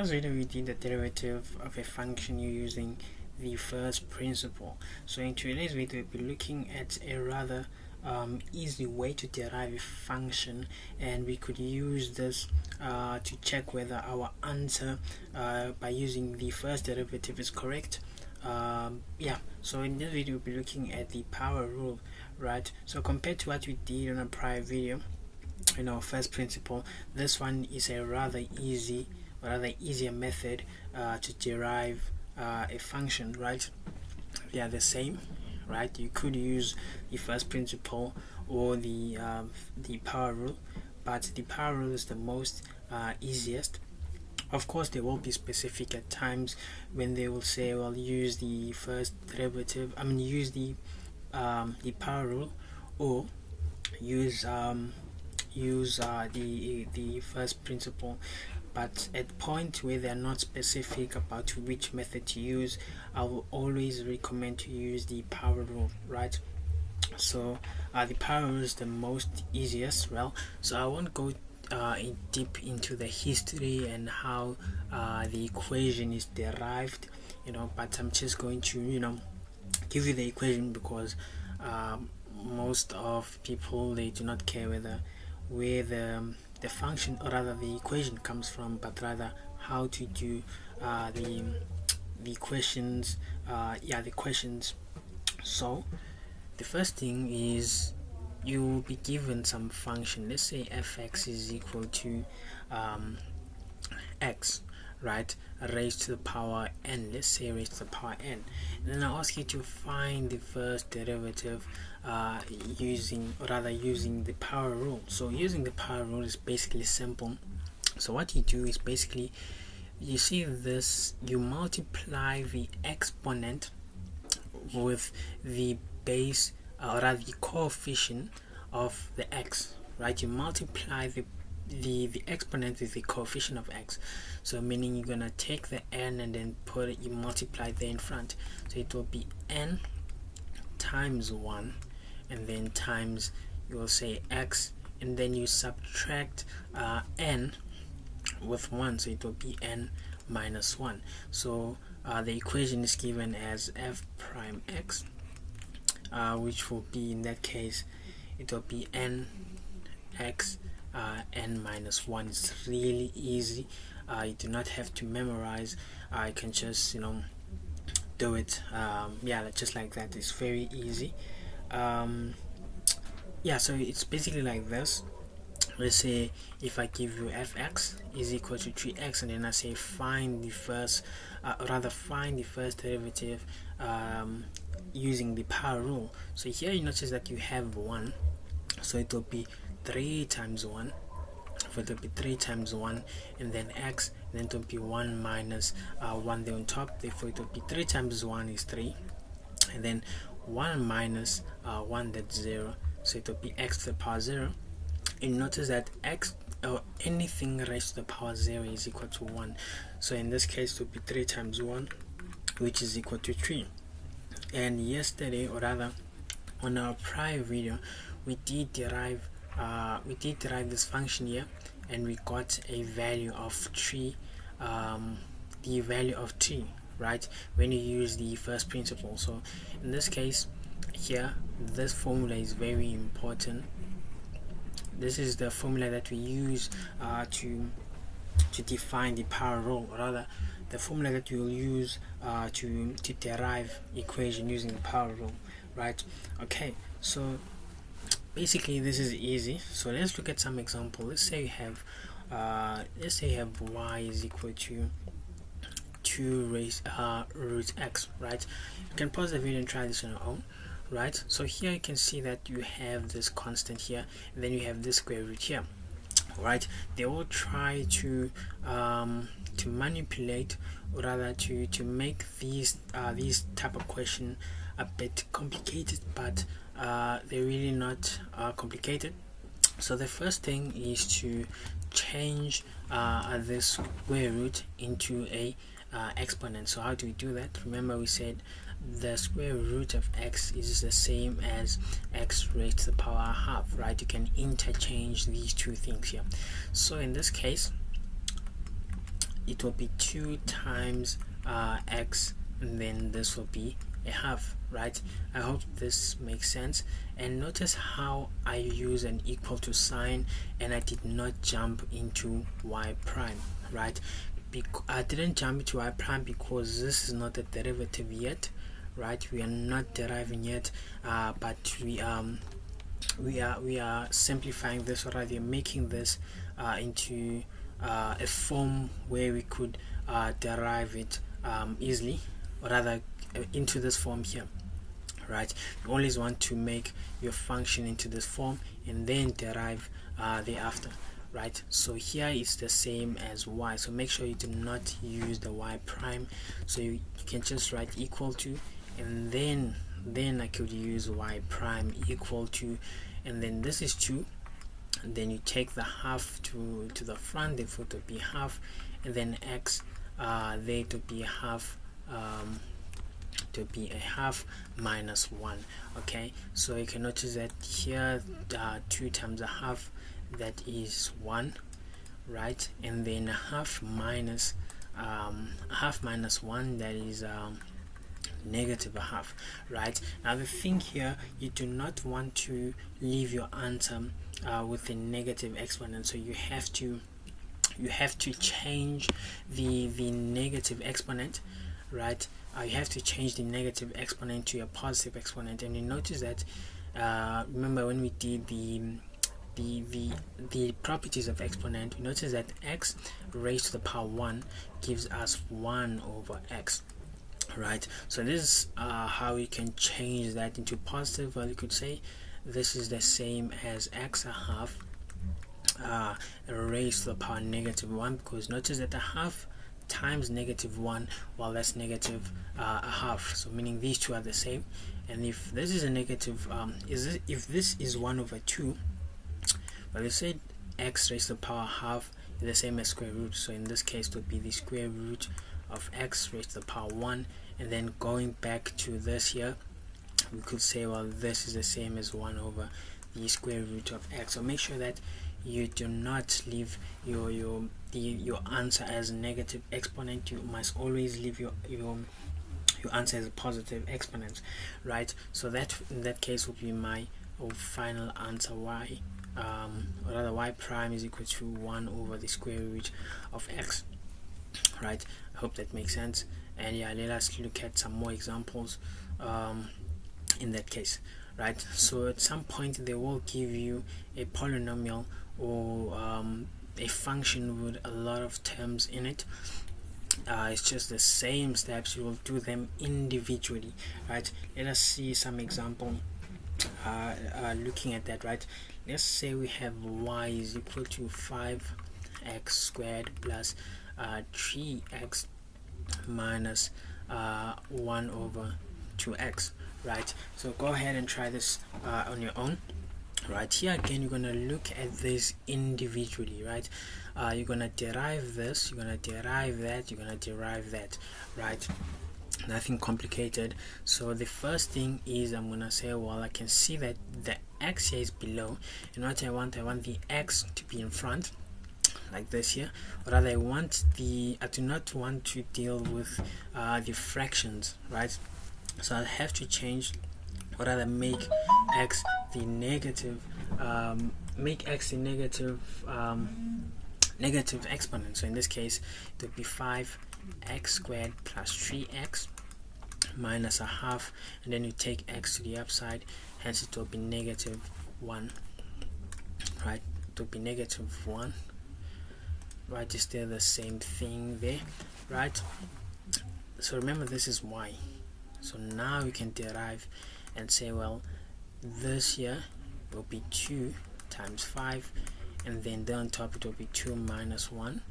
last video we did the derivative of a function using the first principle. So in today's video we'll be looking at a rather easy way to derive a function, and we could use this to check whether our answer by using the first derivative is correct. So in this video we'll be looking at the power rule, right? So compared to what we did on a prior video, in our first principle, this one is a rather easier method to derive a function, right? They are the same, right? You could use the first principle or the power rule, but the power rule is the most easiest. Of course, there will be specific at times when they will say, well, use the first derivative, use the power rule, or use the first principle. But at the point where they are not specific about which method to use, I will always recommend to use the power rule, right? So the power rule is the most easiest. Well, so I won't go deep into the history and how the equation is derived, but I'm just going to give you the equation, because most of people, they do not care where the function, or rather the equation, comes from, but rather how to do the questions. The questions. So the first thing is, you will be given some function. Let's say fx is equal to x, right, raised to the power n. Let's say raised to the power n, and then I ask you to find the first derivative using the power rule. So using the power rule is basically simple. So what you do is basically, you see this, you multiply the exponent with the base, or rather the coefficient of the x, right? You multiply the exponent with the coefficient of x. So meaning you're gonna take the n and then you multiply there in front. So it will be n times 1, and then times, you will say x, and then you subtract n with 1, so it will be n minus 1. So the equation is given as f prime x, which will be, in that case, it will be n x n minus 1. It's really easy. You do not have to memorize. You can just do it just like that. It's very easy. So it's basically like this. Let's say if I give you fx is equal to 3x, and then I say find the first derivative using the power rule. So here you notice that you have 1, so it will be 3 times 1. So it will be 3 times 1, and then x, and then it will be 1 minus 1 there on top. Therefore it will be 3 times 1 is 3, and then 1 minus 1, that's 0. So it will be x to the power 0. And notice that x, or anything raised to the power 0, is equal to 1. So in this case it will be 3 times 1, which is equal to 3. And yesterday, or rather on our prior video, we did derive this function here, and we got a value of 3, the value of 3, right, when you use the first principle. So in this case here, this formula is very important. This is the formula that we use to define the power rule, or rather the formula that we will use to derive equation using the power rule, right? Okay, so basically this is easy. So let's look at some example. Let's say you have y is equal to 2 raised root x, right? You can pause the video and try this on your own, right? So here you can see that you have this constant here, and then you have this square root here, right? They will try to manipulate, or rather to make these type of question a bit complicated, but they're really not complicated. So the first thing is to change this square root into a exponent. So how do we do that? Remember, we said the square root of x is the same as x raised to the power half, right? You can interchange these two things here. So in this case, it will be 2 times x, and then this will be a half, right? I hope this makes sense. And notice how I use an equal to sign and I did not jump into y prime, right? I didn't jump into y prime because this is not a derivative yet, right? We are not deriving yet, but we are simplifying this, or rather making this into a form where we could derive it easily, or rather into this form here, right? You always want to make your function into this form and then derive thereafter, right? So here it's the same as y, so make sure you do not use the y prime. So you can just write equal to, and then I could use y prime equal to, and then this is 2, and then you take the half to the front, therefore to be half, and then x there to be half, to be a half minus 1. Okay, so you can notice that here 2 times a half, that is 1, right? And then a half minus 1, that is negative a half, right? Now the thing here, you do not want to leave your answer with a negative exponent, so you have to change the negative exponent, right? You have to change the negative exponent to a positive exponent. And you notice that remember when we did the properties of exponent, we notice that x raised to the power 1 gives us 1 over x, right? So this is how we can change that into positive. Well, you could say this is the same as x a half raised to the power negative 1, because notice that a half times negative 1, well, that's negative a half, so meaning these two are the same. And if this is a negative if this is 1 over 2, well, they said x raised to the power half is the same as square root, so in this case it would be the square root of x raised to the power 1. And then going back to this here, we could say, well, this is the same as 1 over the square root of x. So make sure that you do not leave your answer as a negative exponent. You must always leave your answer as a positive exponent, right? So that in that case would be my final answer, y or rather y prime is equal to 1 over the square root of x, right? I hope that makes sense. And yeah, let us look at some more examples in that case, right? So at some point they will give you a polynomial or a function with a lot of terms in it. It's just the same steps, you will do them individually, right? Let us see some example looking at that, right? Let's say we have y is equal to 5x squared plus 3x minus 1 over 2x, right? So go ahead and try this on your own. Right, here again you're gonna look at this individually, right? You're gonna derive this, you're gonna derive that, you're gonna derive that, right? Nothing complicated. So the first thing is I'm gonna say, well, I can see that the x here is below, and what I want the x to be in front, like this here. Or rather, I do not want to deal with the fractions, right? So I have to change, or rather make x the negative negative exponent. So in this case it would be 5x squared plus 3x minus a half, and then you take x to the upside, hence it will be negative 1, right? It will be negative 1, right? It's still the same thing there, right? So remember, this is y. So now we can derive and say, well, this here will be 2 times 5, and then there on top it will be 2 minus 1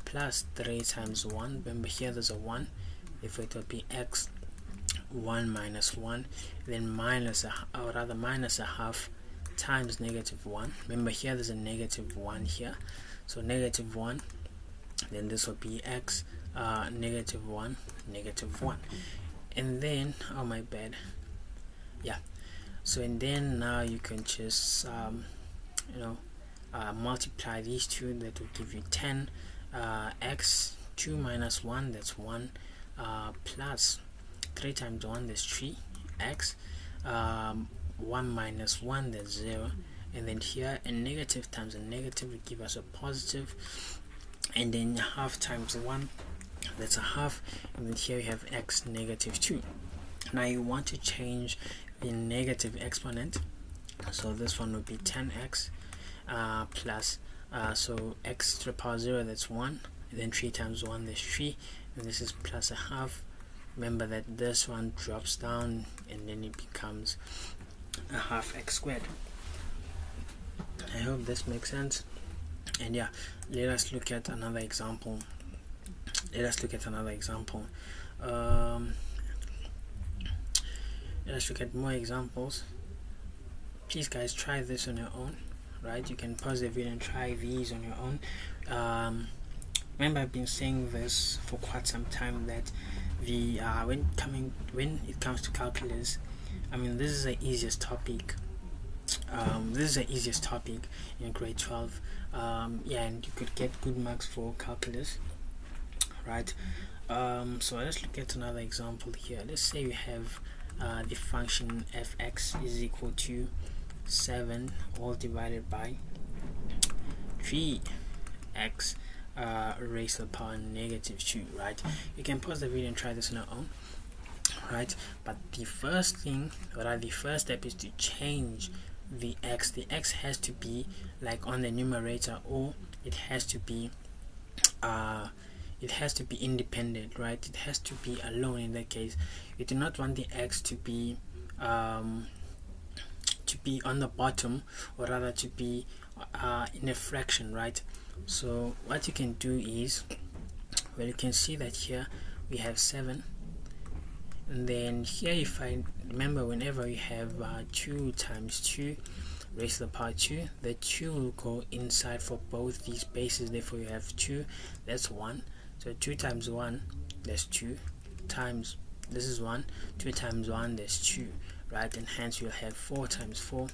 plus 3 times 1. Remember, here there's a 1, if it will be x 1 minus 1, then minus a half times negative 1. Remember, here there's a negative 1 here, so negative 1, then this will be x negative 1, and then, oh my bad, yeah. So and then now you can just multiply these two, that will give you 10 x 2 minus 1, that's 1, plus 3 times 1, that's 3x, 1 minus 1, that's 0, and then here a negative times a negative will give us a positive, and then half times 1, that's a half, and then here we have x negative 2. Now you want to change the negative exponent, so this one would be 10x plus so x to the power 0, that's 1, and then 3 times 1, that's 3, and this is plus a half. Remember that this one drops down and then it becomes a half x squared. I hope this makes sense. And yeah, let us look at another example. Let us look at more examples. Please guys, try this on your own, right? You can pause the video and try these on your own. Remember, I've been saying this for quite some time that the when it comes to calculus, I mean, this is the easiest topic. This is the easiest topic in grade 12. Yeah, and you could get good marks for calculus, right? So let's look at another example here. Let's say we have the function fx is equal to 7 all divided by 3x raised to the power negative 2, right? You can pause the video and try this on your own, right? But the first thing, the first step is to change the x. The x has to be like on the numerator, or it has to be independent, right? It has to be alone. In that case, you do not want the x to be on the bottom, or rather to be in a fraction, right? So what you can do is, well, you can see that here we have 7, and then here, if I remember, whenever we have 2 times 2 raised to the power 2, the 2 will go inside for both these bases. Therefore you have 2, that's 1. So 2 times 1, that's 2, times, this is 1, 2 times 1, that's 2, right? And hence you'll have 4 times 4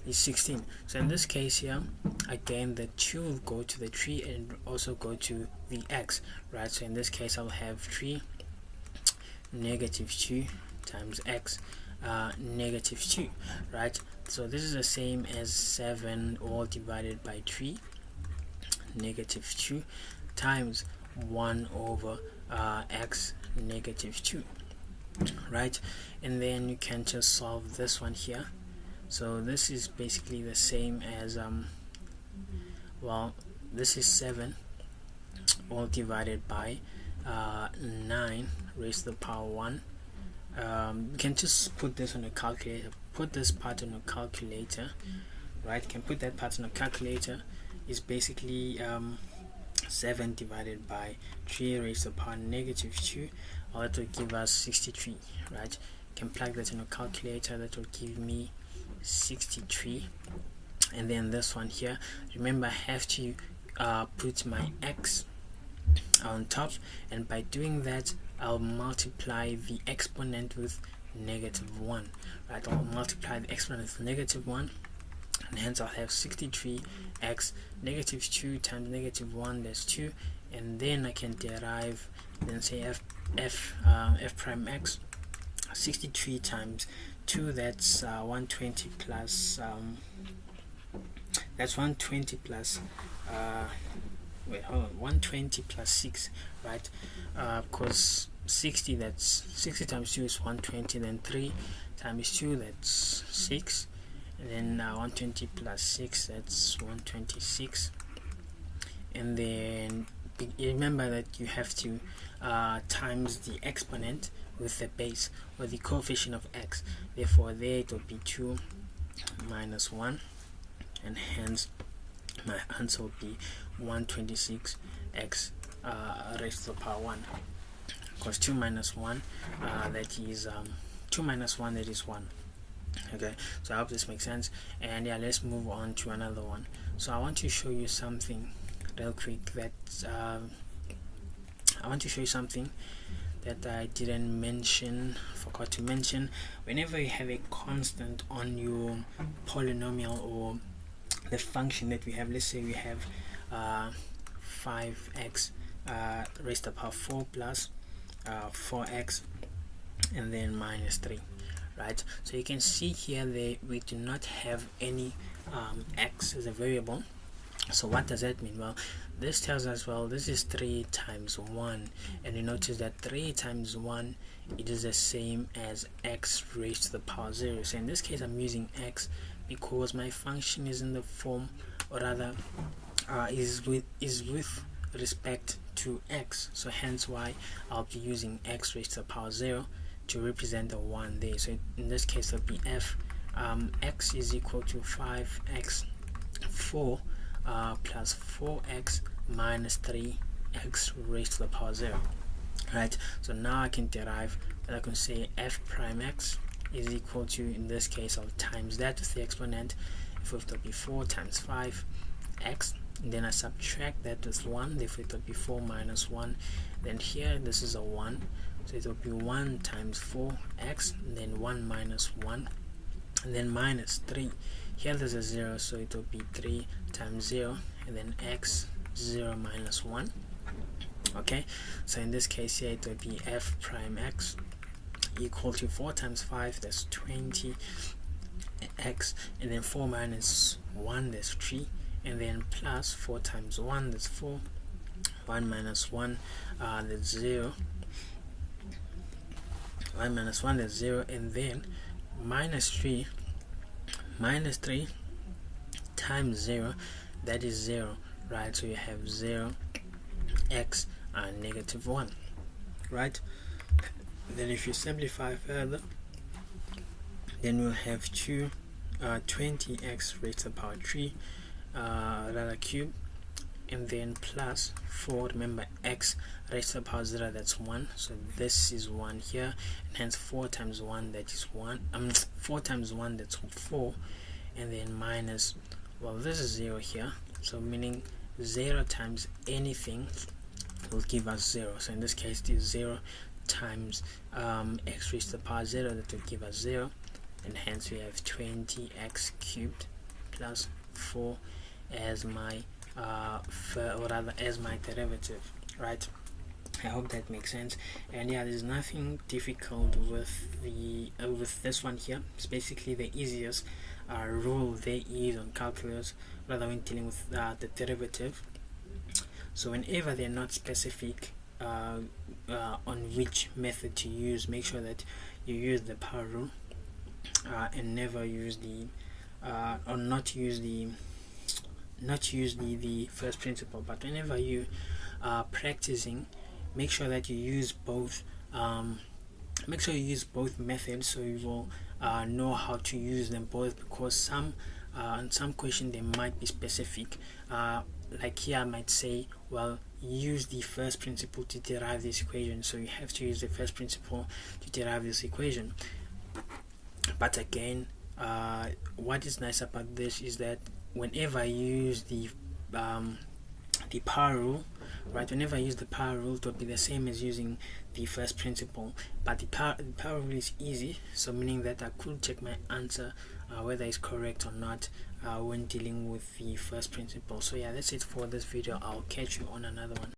is 16. So in this case here, again, the 2 will go to the 3 and also go to the x, right? So in this case, I'll have 3 negative 2 times x negative 2, right? So this is the same as 7 all divided by 3 negative 2 times 1 over x negative 2, right? And then you can just solve this one here. So this is basically the same as well, this is 7 all divided by 9 raised to the power 1. You can just put this on a calculator, put this part on a calculator, right? You can put that part on a calculator. Is basically 7 divided by 3 raised to the power negative 2, or that will give us 63, right? You can plug that in a calculator. That will give me 63. And then this one here, remember, I have to put my x on top, and by doing that, I'll multiply the exponent with negative 1, right? I'll multiply the exponent with negative 1, and hence I'll have 63x negative 2 times negative 1, that's 2, and then I can derive, then say f prime x, 63 times 2, that's 120 plus that's 120 plus wait, hold on, 120 plus 6, right? Because 60, that's 60 times 2 is 120, then 3 times 2, that's 6, and then 120 plus 6, that's 126. And then remember that you have to times the exponent with the base, or the coefficient of x. Therefore there it will be 2 minus 1, and hence my answer will be 126x raised to the power 1, because 2 minus 1 that is 2 minus 1, that is 1. Okay, so I hope this makes sense. And yeah, let's move on to another one. So I want to show you something real quick that I didn't mention, forgot to mention. Whenever you have a constant on your polynomial, or the function that we have, let's say we have 5x raised to the power 4 plus 4x and then minus 3, right? So you can see here that we do not have any x as a variable. So what does that mean? Well, this tells us, well, this is 3 times 1, and you notice that 3 times 1, it is the same as x raised to the power 0. So in this case I'm using x because my function is in the form, or rather is with respect to x, so hence why I'll be using x raised to the power 0 to represent the 1 there. So in this case it'll be f x is equal to 5x 4 plus 4x minus 3x raised to the power 0, right? So now I can derive, I can say f prime x is equal to, in this case I'll times that with the exponent, if it will be 4 times 5x, and then I subtract that with 1, therefore it will be 4 minus 1, then here this is a 1, so it will be 1 times 4x, and then 1 minus 1, and then minus 3. Here there's a 0, so it will be 3 times 0, and then x 0 minus 1. Okay, so in this case here it will be f prime x equal to 4 times 5, that's 20x, and then 4 minus 1, that's 3, and then plus 4 times 1, that's 4, 1 minus 1, that's 0, 1 minus 1, that's 0, and then minus 3 times 0, that is 0, right? So you have 0 x negative 1, right? Then if you simplify further, then we'll have 20x raised to the power 3 rather cube, and then plus 4, remember x raised to the power 0, that's 1, so this is 1 here, and hence 4 times 1, that is 1, 4 times 1, that's 4, and then minus, well, this is 0 here, so meaning 0 times anything will give us 0. So in this case it is 0 times x raised to the power 0, that will give us 0, and hence we have 20x cubed plus 4 as my or rather as my derivative, right? I hope that makes sense. And yeah, there's nothing difficult with the with this one here. It's basically the easiest rule there is on calculus, rather when dealing with the derivative. So whenever they're not specific on which method to use, make sure that you use the power rule and never use the or not use the first principle. But whenever you are practicing, make sure that you use both methods, so you will know how to use them both, because some on some question they might be specific, like here I might say, well, use the first principle to derive this equation, so you have to use the first principle to derive this equation. But again, what is nice about this is that whenever you use the power rule, right, whenever I use the power rule, it will be the same as using the first principle, but the power rule is easy, so meaning that I could check my answer whether it's correct or not when dealing with the first principle. So yeah, that's it for this video. I'll catch you on another one.